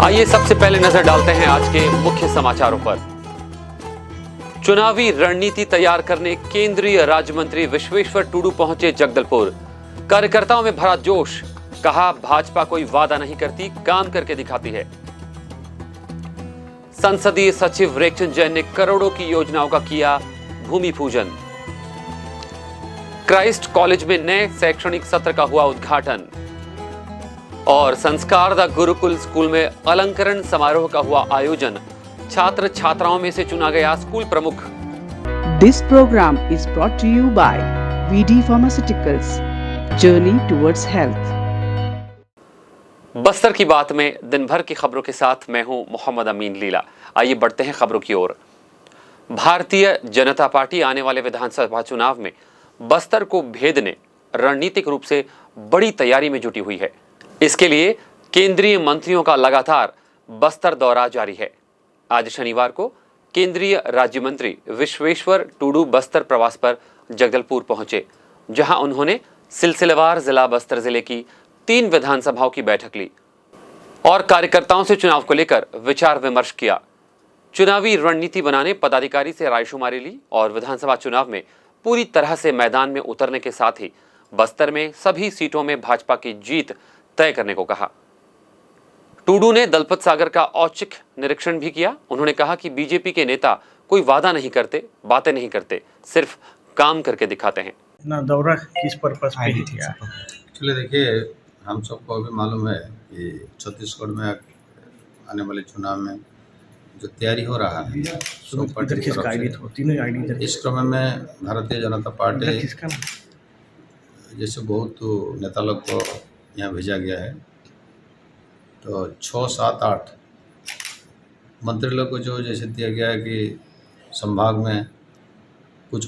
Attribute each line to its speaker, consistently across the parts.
Speaker 1: आइए सबसे पहले नजर डालते हैं आज के मुख्य समाचारों पर। चुनावी रणनीति तैयार करने केंद्रीय राज्य मंत्री विश्वेश्वर टूडू पहुंचे जगदलपुर। कार्यकर्ताओं में भरा जोश, कहा भाजपा कोई वादा नहीं करती, काम करके दिखाती है। संसदीय सचिव रेखचंद जैन ने करोड़ों की योजनाओं का किया भूमि पूजन। क्राइस्ट कॉलेज में नए शैक्षणिक सत्र का हुआ उद्घाटन। और संस्कार द गुरुकुल स्कूल में अलंकरण समारोह का हुआ आयोजन। छात्र छात्राओं में से चुना गया स्कूल प्रमुख।
Speaker 2: This program is brought to you by VD Pharmaceuticals, Journey towards Health.
Speaker 1: Bastar की बात में दिन भर की खबरों के साथ मैं हूं मोहम्मद अमीन लीला। आइए बढ़ते हैं खबरों की ओर। भारतीय जनता पार्टी आने वाले विधानसभा चुनाव में बस्तर को भेदने रणनीतिक रूप से बड़ी तैयारी में जुटी हुई है। इसके लिए केंद्रीय मंत्रियों का लगातार बस्तर दौरा जारी है। आज शनिवार को केंद्रीय राज्य मंत्री विश्वेश्वर टूडू बस्तर प्रवास पर जगदलपुर पहुंचे, जहां उन्होंने सिलसिलेवार जिला बस्तर जिले की 3 विधानसभाओं की बैठक ली और कार्यकर्ताओं से चुनाव को लेकर विचार विमर्श किया। चुनावी रणनीति बनाने पदाधिकारी से रायशुमारी ली और विधानसभा चुनाव में पूरी तरह से मैदान में उतरने के साथ ही बस्तर में सभी सीटों में भाजपा की जीत तय करने को कहा। टूडू ने दलपत सागर का औचक निरीक्षण भी किया। उन्होंने कहा कि बीजेपी के नेता कोई वादा नहीं करते, बातें नहीं करते, सिर्फ काम करके दिखाते हैं।
Speaker 3: ना दौरा किस पर्पस पे किया?
Speaker 4: चलिए देखिए, हम सबको अभी मालूम है कि छत्तीसगढ़ में आने वाले चुनाव में जो तैयारी हो रहा है सब पार्टी की तरफ से। इस क्रम में भारतीय जनता पार्टी जैसे बहुत नेता लोग को यहाँ भेजा गया है, तो 6, 7, 8 मंत्री लोग को जो जैसे दिया गया है कि संभाग में कुछ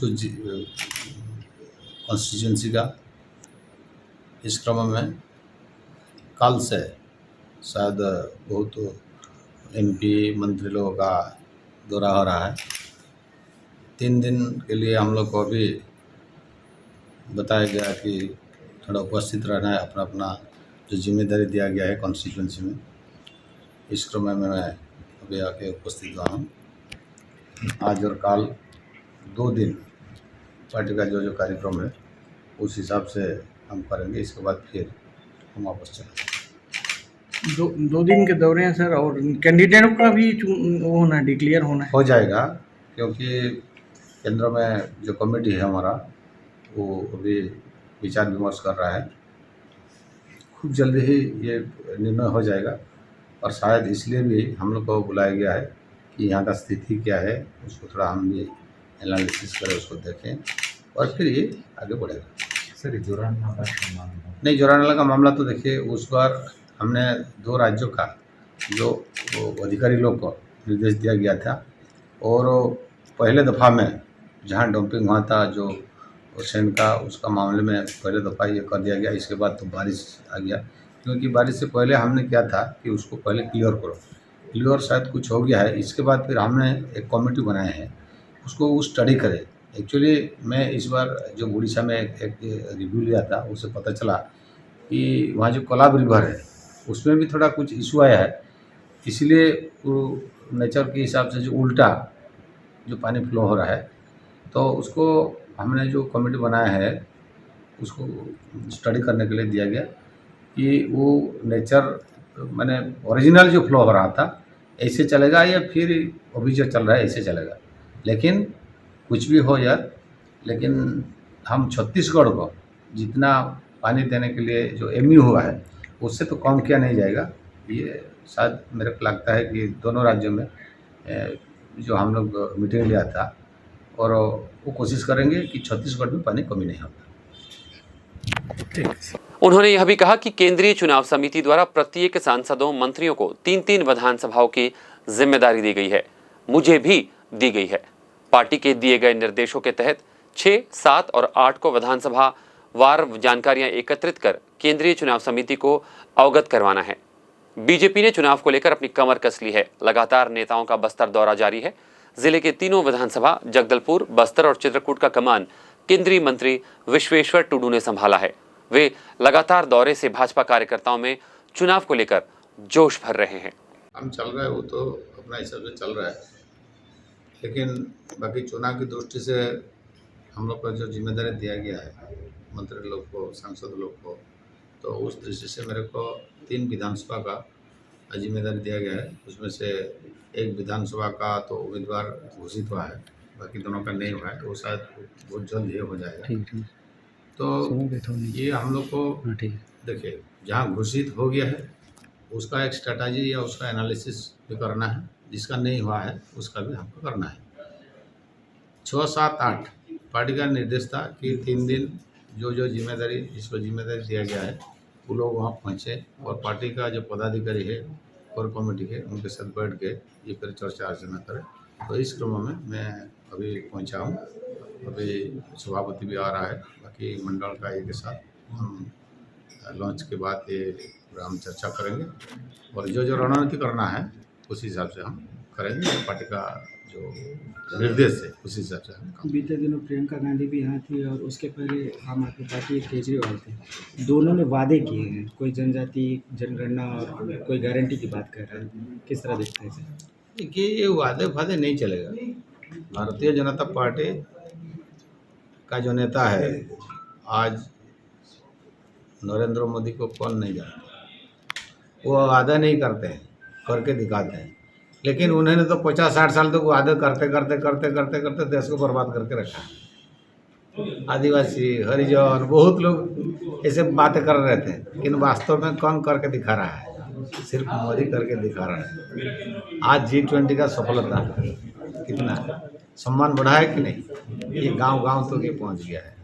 Speaker 4: कॉन्स्टिट्यूंसी का। इस क्रम में कल से शायद बहुत एमपी मंत्री लोगों का दौरा हो रहा है। 3 दिन के लिए हम लोग को अभी बताया गया कि थोड़ा उपस्थित रहना है, अपना अपना जो जिम्मेदारी दिया गया है कॉन्स्टिट्यूंसी में। इस क्रम में मैं अभी आके उपस्थित हुआ हूँ। आज और कल 2 दिन पार्टी का जो कार्यक्रम है उस हिसाब से हम करेंगे। इसके बाद फिर हम वापस चलेंगे।
Speaker 3: 2 दिन के दौरे हैं सर, और कैंडिडेटों का भी वो होना, डिक्लेयर होना है।
Speaker 4: हो जाएगा, क्योंकि केंद्र में जो कमेटी है हमारा वो अभी विचार विमर्श कर रहा है। खूब जल्दी ही ये निर्णय हो जाएगा और शायद इसलिए भी हम लोग को बुलाया गया है कि यहाँ का स्थिति क्या है उसको थोड़ा हम भी एनालिसिस करें, उसको देखें और फिर ये आगे बढ़ेगा।
Speaker 5: सर जोरानाला
Speaker 4: नहीं, जोरानाला का मामला तो देखिए, उस बार हमने 2 राज्यों का जो अधिकारी लोग को निर्देश दिया गया था और पहले दफ़ा में जहाँ डंपिंग हुआ था जो सैंड का, उसका मामले में पहले दफ़ा ये कर दिया गया। इसके बाद तो बारिश आ गया, क्योंकि बारिश से पहले हमने क्या था कि उसको पहले क्लियर करो, क्लियर शायद कुछ हो गया है। इसके बाद फिर हमने एक कमेटी बनाए हैं, उसको वो स्टडी करे। एक्चुअली मैं इस बार जो उड़ीसा में एक रिव्यू लिया था, उससे पता चला कि वहाँ जो कोलाब रिवर है उसमें भी थोड़ा कुछ इशू आया है। इसलिए वो नेचर के हिसाब से जो उल्टा जो पानी फ्लो हो रहा है, तो उसको हमने जो कमेटी बनाया है उसको स्टडी करने के लिए दिया गया कि वो नेचर माने ओरिजिनल जो फ्लो हो रहा था ऐसे चलेगा या फिर अभी जो चल रहा है ऐसे चलेगा। लेकिन कुछ भी हो यार, लेकिन हम छत्तीसगढ़ को जितना पानी देने के लिए जो एमयू हुआ है उससे तो कम किया नहीं जाएगा। ये शायद मेरे को लगता है कि दोनों राज्यों में जो हम लोग मीटिंग लिया था और वो कोशिश करेंगे कि छत्तीसगढ़ में पानी कमी नहीं होगा।
Speaker 1: उन्होंने यह भी कहा कि केंद्रीय चुनाव समिति द्वारा प्रत्येक सांसदों मंत्रियों को 3-3 विधानसभाओं की जिम्मेदारी दी गई है, मुझे भी दी गई है। पार्टी के दिए गए निर्देशों के तहत 6, 7 और 8 को विधानसभा वार जानकारियां एकत्रित कर केंद्रीय चुनाव समिति को अवगत करवाना है। बीजेपी ने चुनाव को लेकर अपनी कमर कस ली है। लगातार नेताओं का बस्तर दौरा जारी है। जिले के तीनों विधानसभा जगदलपुर, बस्तर और चित्रकूट का कमान केंद्रीय मंत्री विश्वेश्वर टूडू ने संभाला है। वे लगातार दौरे से भाजपा कार्यकर्ताओं में चुनाव को लेकर जोश भर रहे हैं।
Speaker 4: काम चल रहा है वो तो अपना हिसाब से चल रहा है, लेकिन बाकी चुनाव की दृष्टि से हम लोग को जो जिम्मेदारी दिया गया है मंत्री लोग को, सांसद लोग को, तो उस दृष्टि से मेरे को 3 विधानसभा का जिम्मेदारी दिया गया है। उसमें से एक विधानसभा का तो उम्मीदवार घोषित हुआ है, बाकी दोनों का नहीं हुआ है, तो शायद बहुत जल्द ये हो जाएगा। तो ये हम लोग को देखिए जहाँ घोषित हो गया है उसका एक स्ट्रेटजी या उसका एनालिसिस भी करना है, जिसका नहीं हुआ है उसका भी हमको करना है। 6, 7, 8 पार्टी का निर्देश था कि 3 दिन जो जिम्मेदारी जिसको जिम्मेदारी दिया गया है वो लोग वहाँ पहुँचे और पार्टी का जो पदाधिकारी है कोर कमेटी के उनके साथ बैठ के ये फिर चर्चा अर्चना करें। तो इस क्रम में मैं अभी पहुँचा हूँ, अभी सभापति भी आ रहा है, बाकी मंडल का एक साथ हम लॉन्च के बाद ये हम चर्चा करेंगे और जो रणनीति करना है उस हिसाब से हम करेंगे। पार्टी का जो निर्देश है उस हिसाब से हम काम।
Speaker 5: बीते दिनों प्रियंका गांधी भी यहाँ थी और उसके पहले आम आदमी पार्टी केजरीवाल थे। दोनों ने वादे किए हैं, कोई जनजाति जनगणना और कोई गारंटी की बात कर रहा है, किस तरह देखते हैं इसे?
Speaker 4: देखिए ये वादे नहीं चलेगा। भारतीय जनता पार्टी का जो नेता है आज नरेंद्र मोदी को कौन नहीं जानता, वो वादा नहीं करते हैं, करके दिखाते हैं, लेकिन उन्होंने तो 50-60 साल तक वादे करते देश को बर्बाद करके रखा है। आदिवासी, हरिजन, बहुत लोग ऐसे बातें कर रहे थे, लेकिन वास्तव में कौन करके दिखा रहा है? सिर्फ मोदी करके दिखा रहा है। आज G20 का सफलता कितना सम्मान बढ़ा है कि नहीं, ये गांव तक ये पहुंच गया है।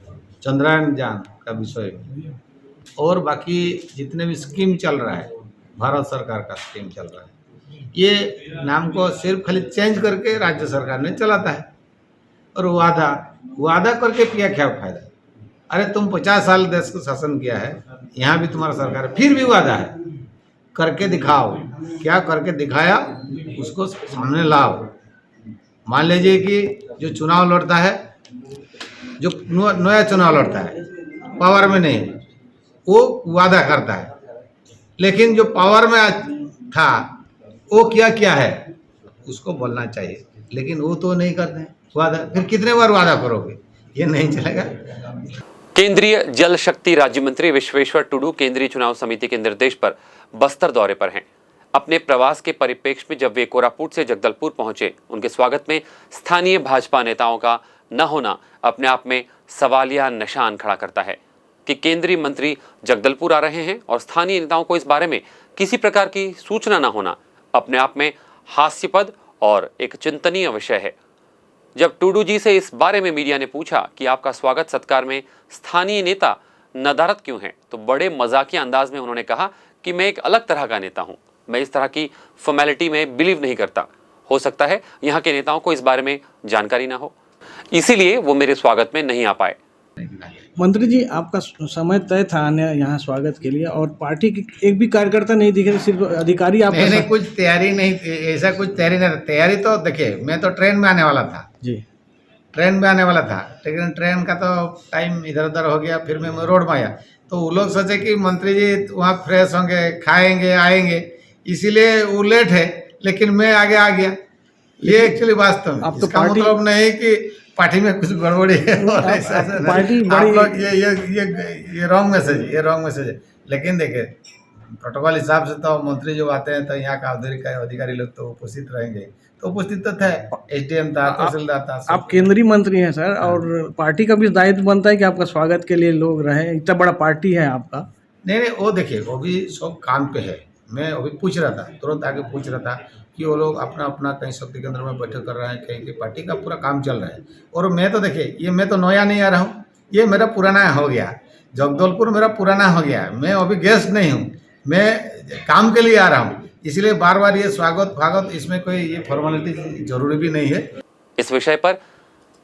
Speaker 4: चंद्रयान यान का विषय और बाकी जितने भी स्कीम चल रहा है, भारत सरकार का स्कीम चल रहा है, ये नाम को सिर्फ खाली चेंज करके राज्य सरकार ने चलाता है। और वादा करके किया क्या फायदा? अरे तुम 50 साल देश को शासन किया है, यहाँ भी तुम्हारा सरकार है, फिर भी वादा है, करके दिखाओ। क्या करके दिखाया उसको सामने लाओ। मान लीजिए कि जो चुनाव लड़ता है, जो नया चुनाव लड़ता है, पावर में नहीं, वो वादा करता है, लेकिन जो पावर में था वो क्या है उसको बोलना चाहिए, लेकिन वो तो नहीं करते हैं वादा। फिर कितने बार वादा करोगे? ये नहीं चलेगा।
Speaker 1: केंद्रीय जल शक्ति राज्य मंत्री विश्वेश्वर टुडू केंद्रीय चुनाव समिति के निर्देश पर बस्तर दौरे पर हैं। अपने प्रवास के परिप्रेक्ष्य में जब वे कोरापुट से जगदलपुर पहुंचे, उनके स्वागत में स्थानीय भाजपा नेताओं का न होना अपने आप में सवालिया निशान खड़ा करता है कि केंद्रीय मंत्री जगदलपुर आ रहे हैं और स्थानीय नेताओं को इस बारे में किसी प्रकार की सूचना न होना अपने आप में हास्यपद और एक चिंतनीय विषय है। जब टुडू जी से इस बारे में मीडिया ने पूछा कि आपका स्वागत सत्कार में स्थानीय नेता नदारद क्यों हैं, तो बड़े मजाकिया अंदाज में उन्होंने कहा कि मैं एक अलग तरह का नेता हूं, मैं इस तरह की फॉर्मेलिटी में बिलीव नहीं करता। हो सकता है यहाँ के नेताओं को इस बारे में जानकारी ना हो, इसीलिए वो मेरे स्वागत में नहीं आ पाए।
Speaker 3: मंत्री जी, आपका समय तय था आने यहाँ स्वागत के लिए और पार्टी के एक भी कार्यकर्ता नहीं दिखे, सिर्फ अधिकारी आपका
Speaker 4: नहीं, कुछ तैयारी नहीं, ऐसा कुछ तैयारी नहीं। तैयारी तो देखिए, मैं तो ट्रेन में आने वाला था
Speaker 3: जी,
Speaker 4: ट्रेन में आने वाला था, लेकिन ट्रेन का तो टाइम इधर उधर हो गया, फिर मैं रोड में आया, तो वो लोग सोचे कि मंत्री जी वहाँ फ्रेश होंगे, खाएंगे, आएंगे, इसीलिए वो लेट है, लेकिन मैं आगे आ गया। ये एक्चुअली वास्तव में इसका मतलब नहीं कि पार्टी में कुछ गड़बड़ी है और ऐसा पार्टी आप लोग ये रॉन्ग मैसेज है। लेकिन देखिए प्रोटोकॉल हिसाब से तो मंत्री जो आते हैं तो यहाँ का अधिकारी लोग तो उपस्थित रहेंगे, तो उपस्थित तो थे, SDM था, तहसीलदार था।
Speaker 3: आप केंद्रीय मंत्री हैं सर, और पार्टी का भी दायित्व बनता है कि आपका स्वागत के लिए लोग रहें, इतना बड़ा पार्टी है आपका।
Speaker 4: नहीं, वो देखिए वो भी सब काम पे है। मैं अभी पूछ रहा था, तुरंत आगे पूछ रहा था कि वो लोग अपना कहीं शक्ति केंद्र में बैठक कर रहे हैं, कहीं की पार्टी का पूरा काम चल रहा है। और मैं तो देखिए, ये मैं तो नया नहीं आ रहा हूँ, ये मेरा पुराना हो गया, जगदलपुर मेरा पुराना हो गया। मैं अभी गेस्ट नहीं हूँ, मैं काम के लिए आ रहा हूँ, इसलिए बार बार ये स्वागत इसमें कोई ये फॉर्मेलिटी जरूरी भी नहीं है।
Speaker 1: इस विषय पर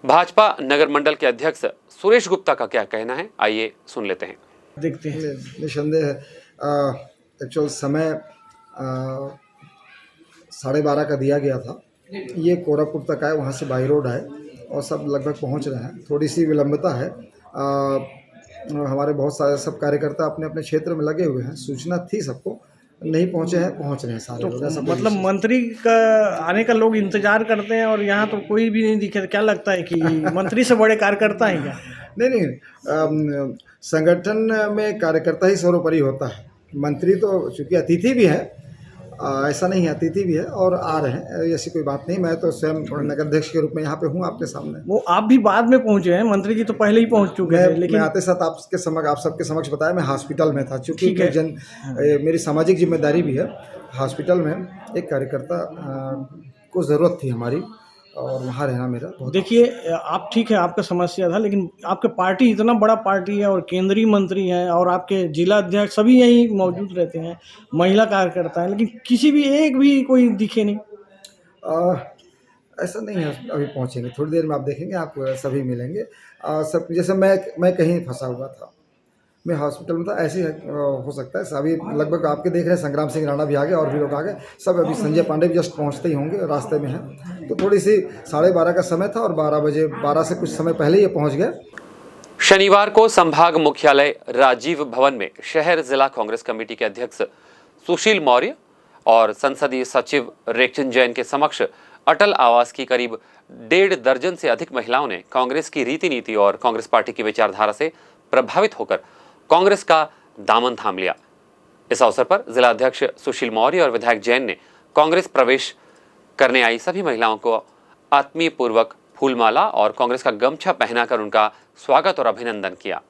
Speaker 1: भाजपा नगर मंडल के अध्यक्ष सुरेश गुप्ता का क्या कहना है, आइए सुन लेते हैं।
Speaker 3: देखते हैं।
Speaker 6: निसंदेह एक्चुअल समय 12:30 का दिया गया था। ये कोरापुट तक आए, वहाँ से बाई रोड आए और सब लगभग पहुँच रहे हैं। थोड़ी सी विलंबता है, हमारे बहुत सारे सब कार्यकर्ता अपने अपने क्षेत्र में लगे हुए हैं। सूचना थी सबको, नहीं पहुँचे हैं, पहुँच रहे हैं सारे लोग, ऐसा कोई
Speaker 3: मतलब
Speaker 6: विशेष-
Speaker 3: मंत्री का आने का लोग इंतजार करते हैं और यहाँ तो कोई भी नहीं दिखे। क्या लगता है कि मंत्री से बड़े कार्यकर्ता हैं क्या?
Speaker 6: नहीं नहीं, संगठन में कार्यकर्ता ही सर्वोपरि होता है। मंत्री तो चूंकि अतिथि भी है, ऐसा नहीं है, अतिथि भी है और आ रहे हैं, ऐसी कोई बात नहीं। मैं तो स्वयं नगर अध्यक्ष के रूप में यहाँ पे हूँ आपके सामने।
Speaker 3: वो आप भी बाद में पहुंचे हैं, मंत्री जी तो पहले ही पहुंच चुके थे।
Speaker 6: मैं
Speaker 3: लेकिन
Speaker 6: आते साथ आप सबके समक्ष बताया, मैं हॉस्पिटल में था, चूँकि
Speaker 3: ठीक है।
Speaker 6: मेरी सामाजिक जिम्मेदारी भी है। हॉस्पिटल में एक कार्यकर्ता को ज़रूरत थी हमारी, और वहाँ रहना मेरा बहुत।
Speaker 3: देखिए, आप ठीक है, आपका समस्या था, लेकिन आपके पार्टी इतना बड़ा पार्टी है और केंद्रीय मंत्री हैं और आपके जिला अध्यक्ष सभी यहीं मौजूद रहते हैं, महिला कार्यकर्ता हैं, लेकिन किसी भी एक भी कोई दिखे नहीं।
Speaker 6: ऐसा नहीं है, अभी पहुँचेंगे, थोड़ी देर में आप देखेंगे, आप सभी मिलेंगे। सब जैसे मैं कहीं फंसा हुआ था, मैं हॉस्पिटल में था, ऐसे ही हो सकता है। सभी लगभग आपके देख रहे हैं, संग्राम सिंह राणा भी आ गए और भी लोग आ गए, सब अभी संजय पांडे भी जस्ट पहुंचते ही होंगे, रास्ते में हैं। तो थोड़ी सी 12:30 का समय था और 12 से कुछ समय पहले ये पहुंच गए।
Speaker 1: शनिवार को संभाग मुख्यालय राजीव भवन में शहर जिला कांग्रेस कमेटी के अध्यक्ष सुशील मौर्य और संसदीय सचिव रेखचंद जैन के समक्ष अटल आवास की करीब 1.5 दर्जन से अधिक महिलाओं ने कांग्रेस की रीति नीति और कांग्रेस पार्टी की विचारधारा से प्रभावित होकर कांग्रेस का दामन थाम लिया। इस अवसर पर जिला अध्यक्ष सुशील मौर्य और विधायक जैन ने कांग्रेस प्रवेश करने आई सभी महिलाओं को आत्मीय पूर्वक फूलमाला और कांग्रेस का गमछा पहनाकर उनका स्वागत और अभिनंदन किया।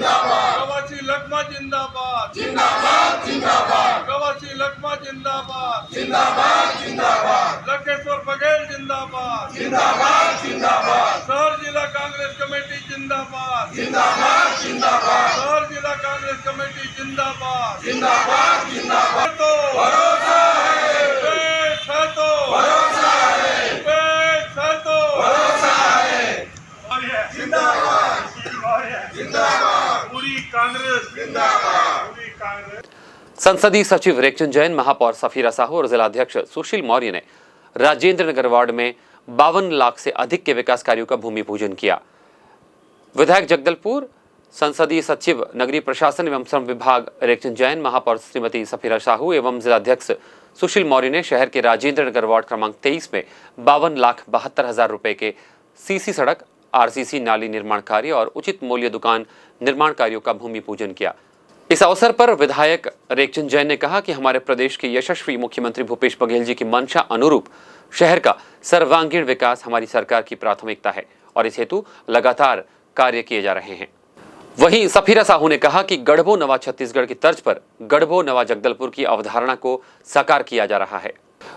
Speaker 7: प्रवासी लखमा जिंदाबाद जिंदाबाद जिंदाबाद, प्रवासी लखमा जिंदाबाद जिंदाबाद जिंदाबाद, लखेश्वर बघेल जिंदाबाद जिंदाबाद जिंदाबाद, शहर जिला कांग्रेस कमेटी जिंदाबाद जिंदाबाद जिंदाबाद, शहर जिला कांग्रेस कमेटी जिंदाबाद जिंदाबाद जिंदाबाद। तो भरोसा है, पेश है तो भरोसा है, पेश है तो भरोसा है। जिंदाबाद जिंदाबाद, पूरी कांग्रेस जिंदाबाद, पूरी कांग्रेस।
Speaker 1: संसदीय सचिव रेखचंद जैन, महापौर सफीरा साहू और जिलाध्यक्ष सुशील मौर्य ने राजेंद्र नगर वार्ड में 52 लाख से अधिक के विकास कार्यों का भूमि पूजन किया। विधायक जगदलपुर, संसदीय सचिव नगरीय प्रशासन एवं श्रम विभाग रेखचंद जैन, महापौर श्रीमती सफीरा साहू एवं जिलाध्यक्ष सुशील मौर्य ने शहर के राजेंद्र नगर वार्ड क्रमांक 23 में 52,72,000 रुपए के सीसी सड़क, आरसीसी नाली निर्माण कार्य और उचित मूल्य दुकान निर्माण कार्यों का भूमि पूजन किया। इस अवसर पर विधायक रेखचंद जैन ने कहा कि हमारे प्रदेश के यशस्वी मुख्यमंत्री भूपेश बघेल जी की मंशा अनुरूप शहर का सर्वांगीण विकास हमारी सरकार की प्राथमिकता है और इस हेतु लगातार कार्य किए जा रहे हैं। वहीं सफीरा साहू ने कहा कि गढ़बो नवा छत्तीसगढ़ की तर्ज पर गढ़बो नवा जगदलपुर की अवधारणा को साकार किया जा रहा है।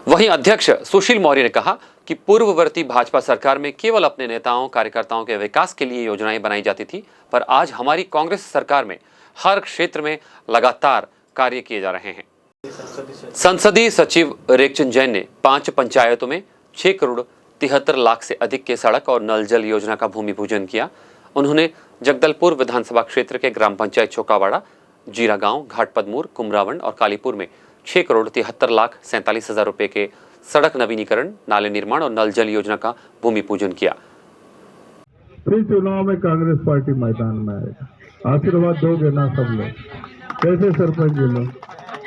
Speaker 1: वहीं अध्यक्ष सुशील मौर्य ने कहा कि पूर्ववर्ती भाजपा सरकार में केवल अपने नेताओं कार्यकर्ताओं के विकास के लिए योजनाएं बनाई जाती थी, पर आज हमारी कांग्रेस सरकार में हर क्षेत्र में लगातार कार्य किए जा रहे हैं। संसदीय सचिव रेखचंद जैन ने 5 पंचायतों में 6 करोड़ 73 लाख से अधिक के सड़क और नल जल योजना का भूमि पूजन किया। उन्होंने जगदलपुर विधानसभा क्षेत्र के ग्राम पंचायत चौकावाड़ा, जीरा गांव, घाटपदमूर, कुमरावंड और कालीपुर में 6 करोड़ 73,47,000 रुपए के सड़क नवीनीकरण, नाले निर्माण और नल जल योजना का भूमि पूजन किया।
Speaker 8: फिर चुनाव में कांग्रेस पार्टी मैदान में आएगा। आशीर्वाद दोगे ना सब लोग? कैसे सरपंच जी लोग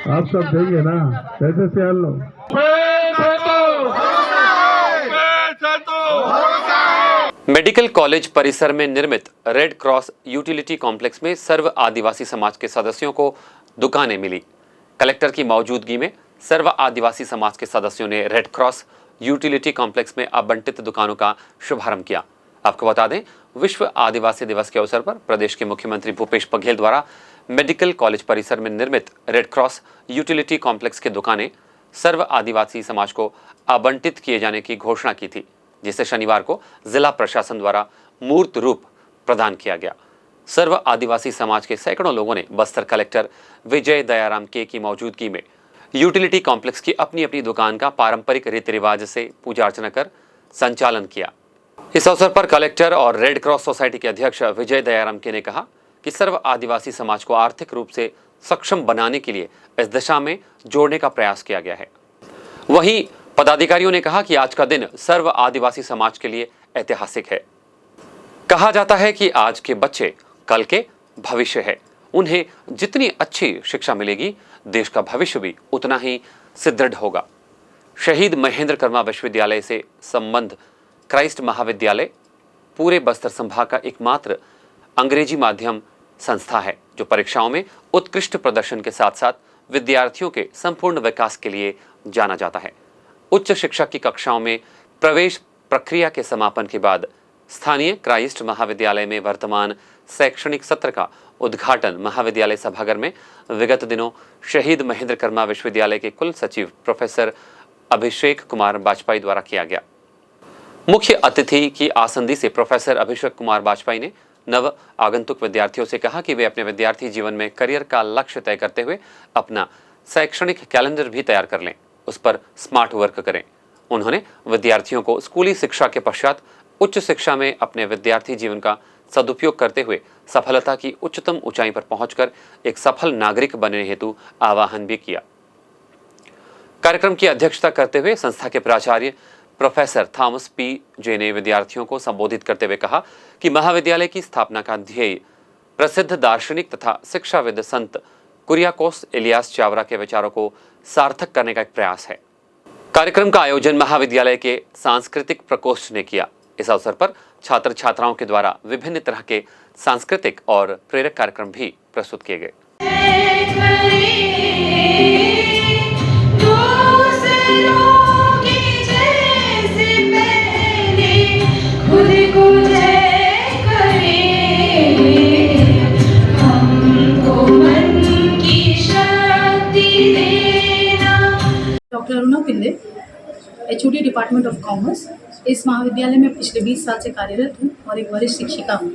Speaker 8: आप सब देंगे ना? कैसे सियाल लोग?
Speaker 1: मेडिकल कॉलेज परिसर में निर्मित रेड क्रॉस यूटिलिटी कॉम्प्लेक्स में सर्व आदिवासी समाज के सदस्यों को दुकानें मिली। कलेक्टर की मौजूदगी में सर्व आदिवासी समाज के सदस्यों ने रेड क्रॉस यूटिलिटी कॉम्प्लेक्स में आवंटित दुकानों का शुभारंभ किया। आपको बता दें, विश्व आदिवासी दिवस के अवसर पर प्रदेश के मुख्यमंत्री भूपेश बघेल द्वारा मेडिकल कॉलेज परिसर में निर्मित रेड क्रॉस यूटिलिटी कॉम्प्लेक्स की दुकानें सर्व आदिवासी समाज को आवंटित किए जाने की घोषणा की थी, जिसे शनिवार को जिला प्रशासन द्वारा मूर्त रूप प्रदान किया गया। सर्व आदिवासी समाज के सैकड़ों लोगों ने बस्तर कलेक्टर विजय दयाराम के की मौजूदगी में यूटिलिटी कॉम्प्लेक्स की अपनी अपनी दुकान का पारंपरिक रीति रिवाज से पूजा अर्चना कर संचालन किया। इस अवसर पर कलेक्टर और रेड क्रॉस सोसाइटी के अध्यक्ष विजय दयाराम के ने कहा कि सर्व आदिवासी समाज को आर्थिक रूप से सक्षम बनाने के लिए इस दिशा में जोड़ने का प्रयास किया गया है। वहीं पदाधिकारियों ने कहा कि आज का दिन सर्व आदिवासी समाज के लिए ऐतिहासिक है। कहा जाता है कि आज के बच्चे कल के भविष्य है। उन्हें जितनी अच्छी शिक्षा मिलेगी, देश का भविष्य भी उतना ही सुदृढ़ होगा। शहीद महेंद्र कर्मा विश्वविद्यालय से संबंध क्राइस्ट महाविद्यालय पूरे बस्तर संभाग का एकमात्र अंग्रेजी माध्यम संस्था है जो परीक्षाओं में उत्कृष्ट प्रदर्शन के साथ साथ विद्यार्थियों के संपूर्ण विकास के लिए जाना जाता है। उच्च शिक्षा की कक्षाओं में प्रवेश प्रक्रिया के समापन के बाद स्थानीय क्राइस्ट महाविद्यालय में वर्तमान शैक्षणिक सत्र का उद्घाटन महाविद्यालय सभागार में विगत दिनों शहीद महेंद्र कर्मा विश्वविद्यालय के कुल सचिव प्रोफेसर अभिषेक कुमार वाजपेयी द्वारा किया गया। मुख्य अतिथि की आसंदी से प्रोफेसर अभिषेक कुमार वाजपेयी ने नव आगंतुक विद्यार्थियों से कहा कि वे अपने विद्यार्थी जीवन में करियर का लक्ष्य तय करते हुए अपना शैक्षणिक कैलेंडर भी तैयार कर लें, उस पर स्मार्ट वर्क करें। उन्होंने विद्यार्थियों को स्कूली शिक्षा के पश्चात उच्च शिक्षा में अपने विद्यार्थी जीवन का सदुपयोग करते हुए सफलता की उच्चतम ऊंचाई पर पहुंचकर एक सफल नागरिक बनने हेतु आह्वान भी किया। कार्यक्रम की अध्यक्षता करते हुए संस्था के प्राचार्य प्रोफेसर थॉमस पी जे ने विद्यार्थियों को संबोधित करते हुए कहा कि महाविद्यालय की स्थापना का ध्येय प्रसिद्ध दार्शनिक तथा शिक्षाविद संत कुरियाकोस इलियास चावरा के विचारों को सार्थक करने का एक प्रयास है। कार्यक्रम का आयोजन महाविद्यालय के सांस्कृतिक प्रकोष्ठ ने किया। इस अवसर पर छात्र छात्राओं के द्वारा विभिन्न तरह के सांस्कृतिक और प्रेरक कार्यक्रम भी प्रस्तुत किए गए।
Speaker 9: Doctor Aruna Pillai, HOD department of commerce, इस महाविद्यालय में पिछले 20 साल से कार्यरत हूँ और एक वरिष्ठ शिक्षिका हूँ।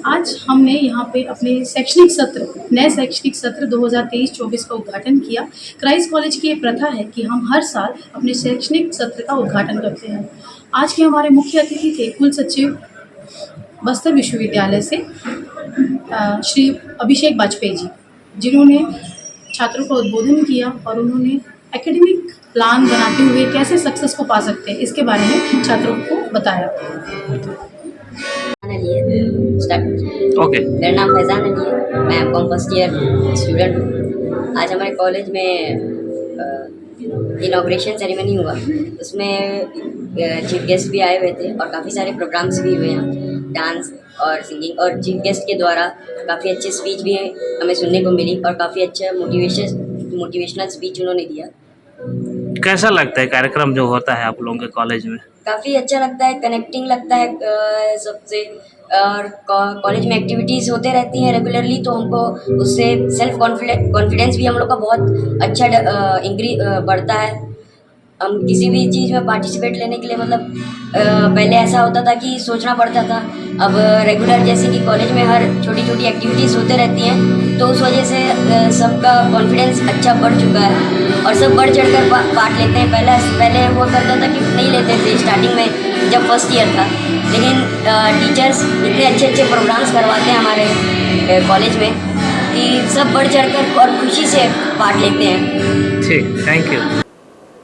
Speaker 9: आज हमने यहाँ पे अपने नए शैक्षणिक सत्र 2023-24 का उद्घाटन किया। क्राइस्ट कॉलेज की ये प्रथा है कि हम हर साल अपने शैक्षणिक सत्र का उद्घाटन करते हैं। आज के हमारे मुख्य अतिथि थे कुल सचिव बस्तर विश्वविद्यालय से श्री अभिषेक वाजपेयी जी, जिन्होंने छात्रों का उद्बोधन किया और उन्होंने एकेडमिक प्लान बनाते हुए कैसे सक्सेस को पा सकते हैं इसके बारे में छात्रों को बताया।
Speaker 10: ओके, मेरा नाम फैजान अली है, मैं कॉम फर्स्ट ईयर स्टूडेंट हूँ। आज हमारे कॉलेज में इनॉग्रेशन सेरेमनी हुआ, उसमें चीफ गेस्ट भी आए हुए थे और काफ़ी सारे प्रोग्राम्स भी हुए हैं, डांस और सिंगिंग, और चीफ गेस्ट के द्वारा काफ़ी अच्छी स्पीच भी हमें सुनने को मिली और काफ़ी अच्छा मोटिवेशनल स्पीच उन्होंने दिया।
Speaker 11: कैसा लगता है कार्यक्रम जो होता है आप लोगों के कॉलेज में?
Speaker 10: काफ़ी अच्छा लगता है, कनेक्टिंग लगता है सबसे, और कॉलेज में एक्टिविटीज़ होते रहती हैं रेगुलरली, तो हमको उससे सेल्फ कॉन्फिडेंस भी हम लोग का बहुत अच्छा बढ़ता है। हम किसी भी चीज़ में पार्टिसिपेट लेने के लिए मतलब पहले ऐसा होता था कि सोचना पड़ता था, अब रेगुलर जैसे कि कॉलेज में हर छोटी छोटी एक्टिविटीज़ होते रहती हैं, तो उस वजह से सबका कॉन्फिडेंस अच्छा बढ़ चुका है और सब बढ़ चढ़ कर पार्ट लेते हैं। पहले हुआ करता था कि नहीं लेते थे स्टार्टिंग में जब फर्स्ट ईयर था, लेकिन टीचर्स इतने अच्छे प्रोग्राम्स करवाते हैं हमारे कॉलेज में कि सब बढ़ चढ़ कर और खुशी से पार्ट लेते हैं।
Speaker 11: ठीक, थैंक यू।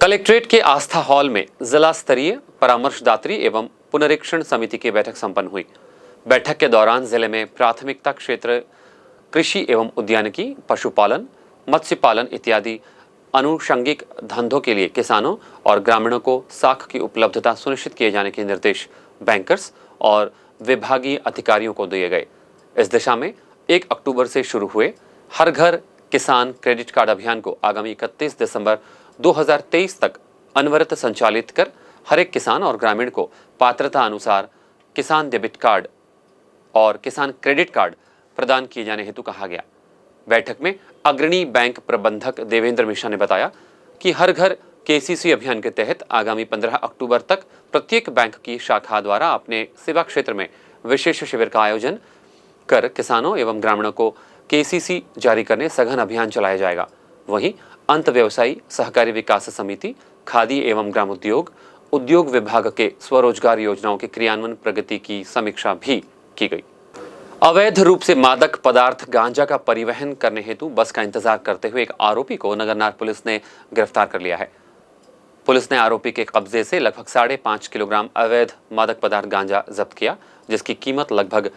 Speaker 1: कलेक्ट्रेट के आस्था हॉल में जिला स्तरीय परामर्शदात्री एवं पुनरीक्षण समिति की बैठक संपन्न हुई। बैठक के दौरान जिले में प्राथमिकता क्षेत्र कृषि एवं उद्यानिकी, पशुपालन, मत्स्य पालन इत्यादि अनुषंगिक धंधों के लिए किसानों और ग्रामीणों को साख की उपलब्धता सुनिश्चित किए जाने के निर्देश बैंकर्स और विभागीय अधिकारियों को दिए गए। इस दिशा में 1 अक्टूबर से शुरू हुए हर घर किसान क्रेडिट कार्ड अभियान को आगामी 31 दिसंबर 2023 तक अनवरत संचालित कर हर एक किसान और ग्रामीण को पात्रता अनुसार किसान डेबिट कार्ड और किसान क्रेडिट कार्ड प्रदान किए जाने हेतु कहा गया। बैठक में अग्रणी बैंक प्रबंधक देवेंद्र मिश्रा ने बताया कि हर घर KCC अभियान के तहत आगामी 15 अक्टूबर तक प्रत्येक बैंक की शाखा द्वारा अपने सेवा क्षेत्र में विशेष शिविर का आयोजन कर किसानों एवं ग्रामीणों को केसीसी जारी करने सघन अभियान चलाया जाएगा। वहीं अंत व्यवसायी सहकारी विकास समिति, खादी एवं ग्रामोद्योग, उद्योग विभाग के स्वरोजगार योजनाओं के क्रियान्वयन प्रगति की समीक्षा भी की गई। अवैध रूप से मादक पदार्थ गांजा का परिवहन करने हेतु बस का इंतजार करते हुए एक आरोपी को नगरनार पुलिस ने गिरफ्तार कर लिया है। पुलिस ने आरोपी के कब्जे से लगभग 5.5 किलोग्राम अवैध मादक पदार्थ गांजा जब्त किया, जिसकी कीमत लगभग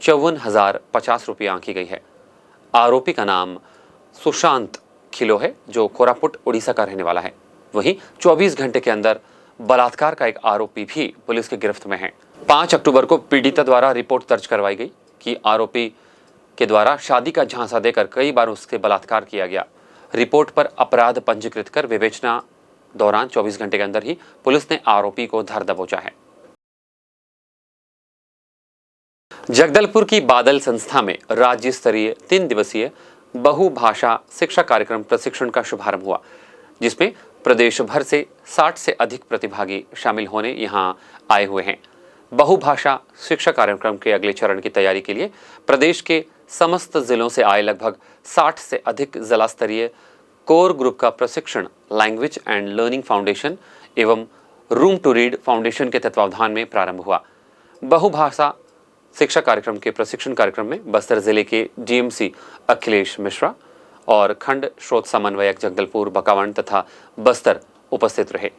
Speaker 1: 54,050 रुपये आंकी गई है। आरोपी का नाम सुशांत खिलो है, जो कोरापुट उड़ीसा का रहने वाला है। वहीं 24 घंटे के अंदर बलात्कार का एक आरोपी भी पुलिस की गिरफ्त में है। 5 अक्टूबर को पीड़िता द्वारा रिपोर्ट दर्ज करवाई गई कि आरोपी के द्वारा शादी का झांसा देकर कई बार उसके बलात्कार किया गया। रिपोर्ट पर अपराध पंजीकृत कर विवेचना दौरान 24 घंटे के अंदर ही पुलिस ने आरोपी को धर दबोचा है। जगदलपुर की बादल संस्था में राज्य स्तरीय 3 दिवसीय बहुभाषा शिक्षा कार्यक्रम प्रशिक्षण का शुभारंभ हुआ, जिसमें प्रदेश भर से 60 से अधिक प्रतिभागी शामिल होने यहां आए हुए हैं। बहुभाषा शिक्षा कार्यक्रम के अगले चरण की तैयारी के लिए प्रदेश के समस्त जिलों से आए लगभग 60 से अधिक जिला स्तरीय कोर ग्रुप का प्रशिक्षण लैंग्वेज एंड लर्निंग फाउंडेशन एवं रूम टू रीड फाउंडेशन के तत्वावधान में प्रारंभ हुआ। बहुभाषा शिक्षा कार्यक्रम के प्रशिक्षण कार्यक्रम में बस्तर जिले के डीएमसी अखिलेश मिश्रा और खंड स्रोत समन्वयक जगदलपुर, बकावंड तथा बस्तर उपस्थित रहे।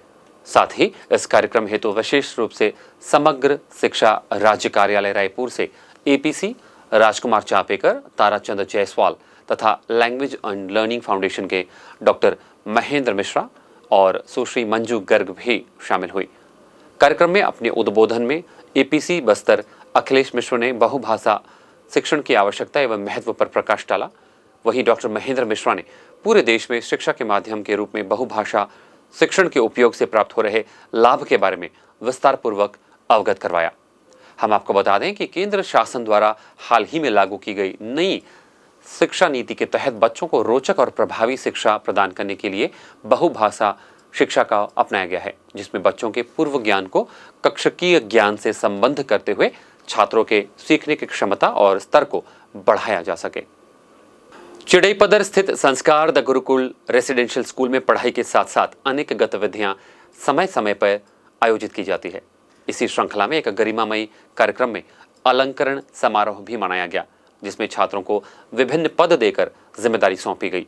Speaker 1: साथ ही इस कार्यक्रम हेतु विशेष रूप से समग्र शिक्षा राज्य कार्यालय रायपुर से एपीसी राजकुमार चापेकर, ताराचंद जायसवाल तथा लैंग्वेज एंड लर्निंग फाउंडेशन के डॉक्टर महेंद्र मिश्रा और सुश्री मंजू गर्ग भी शामिल हुई। कार्यक्रम में अपने उद्बोधन में एपीसी बस्तर अखिलेश मिश्र ने बहुभाषा शिक्षण की आवश्यकता एवं महत्व पर प्रकाश डाला। वहीं डॉक्टर महेंद्र मिश्रा ने पूरे देश में शिक्षा के माध्यम के रूप में बहुभाषा शिक्षण के उपयोग से प्राप्त हो रहे लाभ के बारे में विस्तार पूर्वक अवगत करवाया। हम आपको बता दें कि केंद्र शासन द्वारा हाल ही में लागू की गई नई शिक्षा नीति के तहत बच्चों को रोचक और प्रभावी शिक्षा प्रदान करने के लिए बहुभाषा शिक्षा का अपनाया गया है, जिसमें बच्चों के पूर्व ज्ञान को कक्षकीय ज्ञान से संबद्ध करते हुए छात्रों के सीखने की क्षमता और स्तर को बढ़ाया जा सके। चिड़ईपदर स्थित संस्कार द गुरुकुल रेसिडेंशियल स्कूल में पढ़ाई के साथ साथ अनेक गतिविधियां समय समय पर आयोजित की जाती है। इसी श्रृंखला में एक गरिमामयी कार्यक्रम में अलंकरण समारोह भी मनाया गया, जिसमें छात्रों को विभिन्न पद देकर जिम्मेदारी सौंपी गई।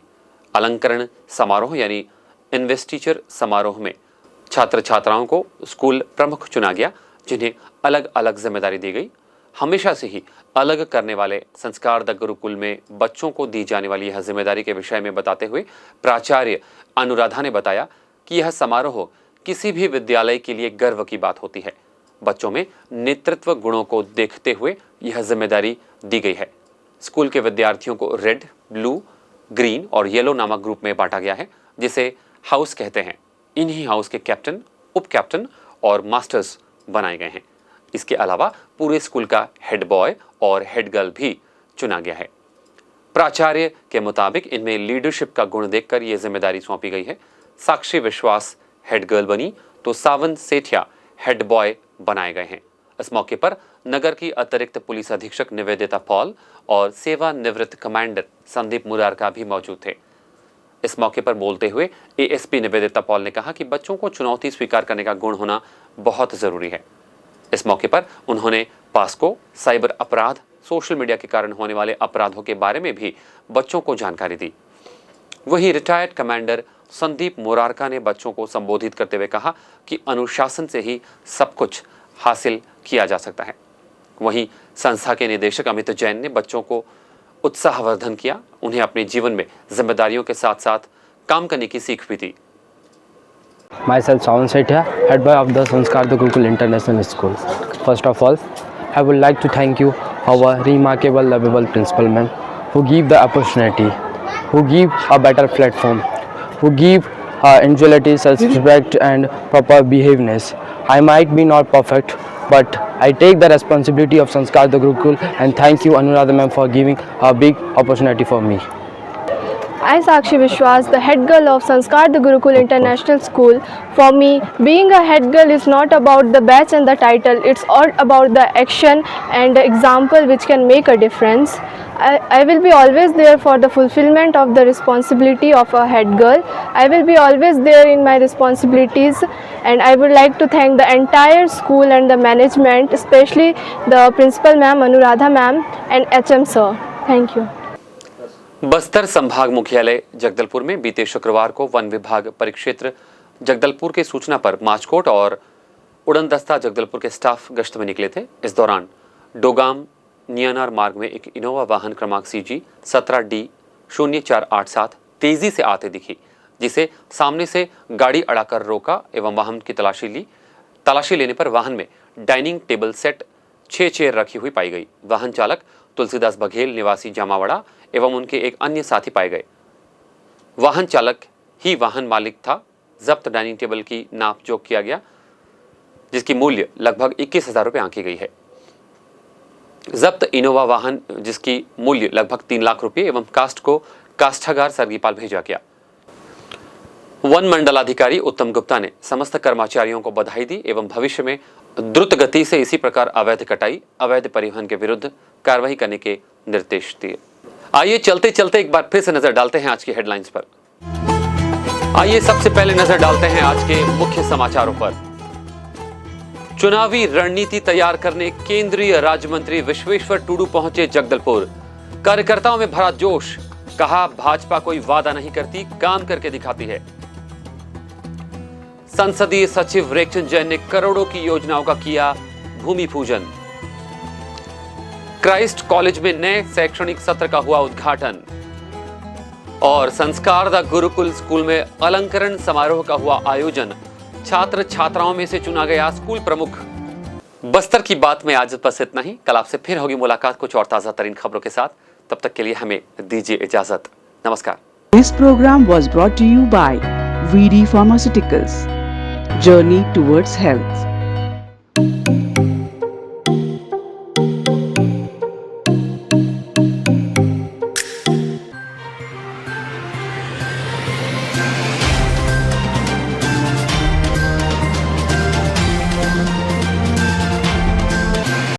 Speaker 1: अलंकरण समारोह यानी इन्वेस्टिचर समारोह में छात्र छात्राओं को स्कूल प्रमुख चुना गया, जिन्हें अलग अलग जिम्मेदारी दी गई। हमेशा से ही अलग करने वाले संस्कार द गुरुकुल में बच्चों को दी जाने वाली यह जिम्मेदारी के विषय में बताते हुए प्राचार्य अनुराधा ने बताया कि यह समारोह किसी भी विद्यालय के लिए गर्व की बात होती है। बच्चों में नेतृत्व गुणों को देखते हुए यह जिम्मेदारी दी गई है। स्कूल के विद्यार्थियों को रेड, ब्लू, ग्रीन और येलो नामक ग्रुप में बांटा गया है, जिसे हाउस कहते हैं। इन्हीं हाउस के कैप्टन, उप कैप्टन और मास्टर्स बनाए गए हैं। इसके अलावा पूरे स्कूल का हेड बॉय और हेड गर्ल भी चुना गया है। प्राचार्य के मुताबिक इनमें लीडरशिप का गुण देखकर यह जिम्मेदारी सौंपी गई है। साक्षी विश्वास हेड गर्ल बनी तो सावन सेठिया हेड बॉय बनाए गए हैं। इस मौके पर नगर की अतिरिक्त पुलिस अधीक्षक निवेदिता पॉल और सेवानिवृत्त कमांडर संदीप मुरारका भी मौजूद थे। इस मौके पर बोलते हुए एएसपी निवेदिता पॉल ने कहा कि बच्चों को चुनौती स्वीकार करने का गुण होना बहुत जरूरी है। इस मौके पर उन्होंने पास्को, साइबर अपराध, सोशल मीडिया के कारण होने वाले अपराधों के बारे में भी बच्चों को जानकारी दी। वहीं रिटायर्ड कमांडर संदीप मुरारका ने बच्चों को संबोधित करते हुए कहा कि अनुशासन से ही सब कुछ हासिल किया जा सकता है। वहीं संस्था के निदेशक अमित जैन ने बच्चों को उत्साहवर्धन किया, उन्हें अपने जीवन में जिम्मेदारियों के साथ साथ काम करने की सीख भी दी।
Speaker 12: Myself Savan Sethia, head boy of the Sanskar the Gurukul International School. First of all, I would like to thank you, our remarkable, lovable principal ma'am, who give the opportunity, who give a better platform, who give individuality, self-respect and proper behaviorness. I might be not perfect, but I take the responsibility of Sanskar the Gurukul and thank you Anuradha ma'am for giving a big opportunity for me.
Speaker 13: I, Sakshi Vishwas, the head girl of Sanskar the Gurukul International School. For me, being a head girl is not about the badge and the title, it's all about the action and the example which can make a difference. I will be always there for the fulfillment of the responsibility of a head girl. I will be always there in my responsibilities, and I would like to thank the entire school and the management, especially the principal ma'am, Anuradha ma'am, and HM sir. Thank you.
Speaker 1: Bastar संभाग मुख्यालय जगदलपुर में बीते शुक्रवार को one विभाग परिक्षेत्र जगदलपुर के सूचना पर माचकोट और उड़न दस्ता जगदलपुर के स्टाफ गश्त में निकले थे। इस दौरान डोगाम नियनार मार्ग में एक इनोवा वाहन क्रमांक CG 17D0487 तेजी से आते दिखी, जिसे सामने से गाड़ी अड़ाकर रोका एवं वाहन की तलाशी ली। तलाशी लेने पर वाहन में डाइनिंग टेबल सेट 6 चेयर रखी हुई पाई गई। वाहन चालक तुलसीदास बघेल निवासी जामावाड़ा एवं उनके एक अन्य साथी पाए गए। वाहन चालक ही वाहन मालिक था। जब्त डाइनिंग टेबल की नाप जोख किया गया, जिसकी मूल्य लगभग 21,000 रुपये आंकी गई है। जब्त इनोवा वाहन जिसकी मूल्य लगभग 3 लाख रुपये एवं कास्ट को काष्ठागार सरगीपाल भेजा गया। वन मंडलाधिकारी उत्तम गुप्ता ने समस्त कर्मचारियों को बधाई दी एवं भविष्य में द्रुत गति से इसी प्रकार अवैध कटाई, अवैध परिवहन के विरुद्ध कार्रवाई करने के निर्देश दिए। आइए चलते चलते एक बार फिर से नजर डालते हैं आज की हेडलाइंस पर। आइए सबसे पहले नजर डालते हैं आज के मुख्य समाचारों पर। चुनावी रणनीति तैयार करने केंद्रीय राज्य मंत्री विश्वेश्वर टुडू पहुंचे जगदलपुर। कार्यकर्ताओं में भरा जोश, कहा भाजपा कोई वादा नहीं करती, काम करके दिखाती है। संसदीय सचिव रेखचंद जैन ने करोड़ों की योजनाओं का किया भूमि पूजन। क्राइस्ट कॉलेज में नए शैक्षणिक सत्र का हुआ उद्घाटन और संस्कार द गुरुकुल स्कूल में अलंकरण समारोह का हुआ आयोजन। छात्र छात्राओं में से चुना गया स्कूल प्रमुख। बस्तर की बात में आज बस इतना ही। कल आपसे फिर होगी मुलाकात कुछ और ताजा तरीन खबरों के साथ। तब तक के लिए हमें दीजिए इजाजत। नमस्कार।
Speaker 2: This program was brought to you by VD Pharmaceuticals. Journey towards health.